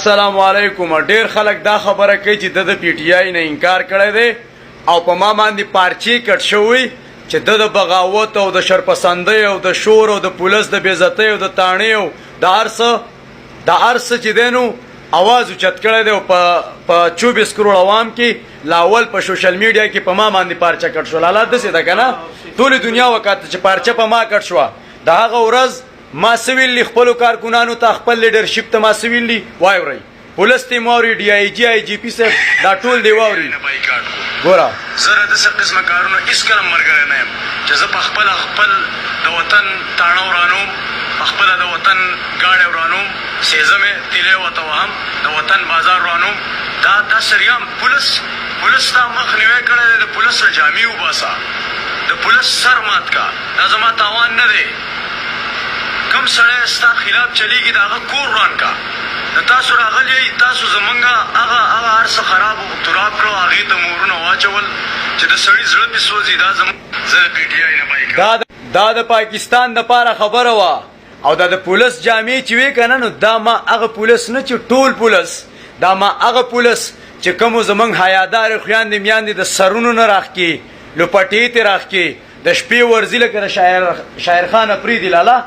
السلام علیکم. ډیر خلک دا خبره کوي چې د پی ټی آی نه انکار کړی دی او په ما باندې پارچې کټ شوی چې د بغاوت او د شرپسندۍ او د شور او د پولیس د بېعزتۍ او د تاڼۍ او د ارس چې دی نو आवाज اوچت کړی دی او په 24 کروڑ عوام کې لاول په سوشل میډیا کې په ما باندې پارچه کټ شو. حالات داسې ده که نه ټولې دنیا وکاته چې پارچه په ما کټ شوه. د هغه ورځ ما سویلی خپلو کارکنانو ته خپل لیډرشپ ته ما سویلی واورئ پولیس ته واوري ډي آی جي آی جي پي صاحب دا ټول دی واوري. ګوره زه د داسې قسمه کارونه هېڅکله ملګری نه یم چې زه په خپل د وطن تاڼه ورانوم، په خپله د وطن ګاډی ورانوم، سیزه مې تیلی ورته وهم، د وطن بازار ورانوم. دا سریام پولیس تا مخ نیوی کړی دی، د پولیس نه جامې وباسه، د پولیس سر مات کا. دا زما تاوان نه دی. کم سړی ستا خلاف چلیږي د هغه کور وران کا. د تاسو راغلي یئ، تاسو زمونږ هغه هر څه خراب تراب کړو، هغې ته مورونه واچول چې د سړي زړه پې سوځي. دا زموږ زه د پی ټي آی نه بایکاټ. دا د پاکستان دپاره خبره وه او دا د پولیس جامې چې وې که نه نو دا ما هغه پولیس نه چې ټول پولیس، دا ما هغه پولیس چې کومو زمونږ حیادارې خویندې میاندې د سرونو نه راښکي، لوپټې ترې راښکي، د شپې ورځي لکه د شاعرخان افریدي لالا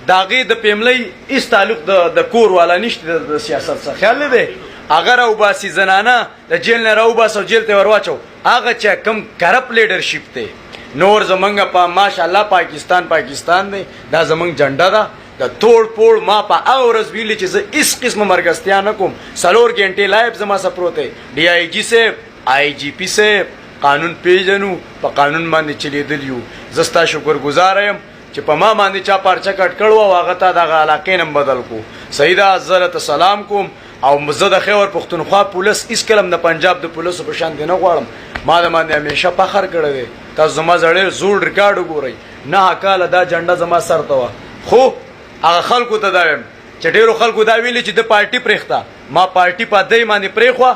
د هغې د پیملۍ هېڅ تعلق د کور والا نشته د سیاست څخه. خیال نه دی هغه راوباسي زنانه د جیل نه راوباسه او جیل ته ور واچو. هغه چې کوم کرپ لیډرشپ دی نور زمونږ په ماشاءالله پاکستان دی، دا زمونږ جنډه ده د توړ پوړ. ما په هغه ورځ ویلي چې زه هېڅ قسمه مرګستیا نه کوم. 4 ګنټې لایب زما سره پروت دی. ډي آی جي صاحب، آی جي پي صاحب قانون پیژنو، په قانون باندې چلیدلی یو. زه ستا شکرګزاره یم چې په ما باندې چا پارچه کټ کړو او هغه ته دغه علاقې نم بدل کو. صحیح ده، زه درته سلام کوم او زه د خیبر پښتونخوا پولیس هېڅکله هم د پنجاب د پولیسو په شان دی نه غواړم. ما د باندې همیشه فخر کړی دی. تاسو زما زړې زوړ ریکارډ وګورئ. 9 کاله دا جنډه زما سر ته وه. خو هغه خلکو ته دا ویم چې ډېرو خلکو دا ویلي چې د پارټي پرېښته. ما پارټي په دې باندې پرېښوه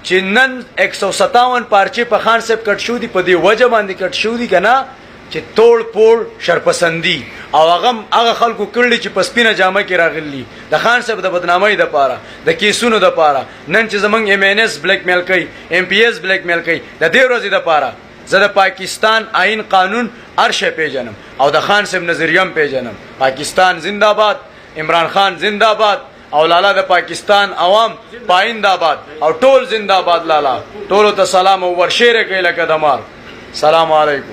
چې نن 157 پارچې په خان صاحب کټ شو دي، په دې وجه باندې کټ شو دي که نه چې توړ پوړ شرپسندي او هغه خلکو کړلي چې په سپینه جامه کې راغلي د خان صاحب د بدنامۍ دپاره، د کیسونو دپاره. نن چې زمونږ ایم این ایس بلیک میل کوي، ایم پی ایس بلیک میل کوي، د دې ورځې دپاره زه د پاکستان آئین قانون هر شی پیژنم او د خان صاحب نظریه هم پیژنم. پاکستان زنده باد، عمران خان زنده باد او لالا د پاکستان عوام پاینده آباد او ټول زنده باد. لالا ټولو ته سلام او ورشیره کوي لکه د مار. سلام علیکم.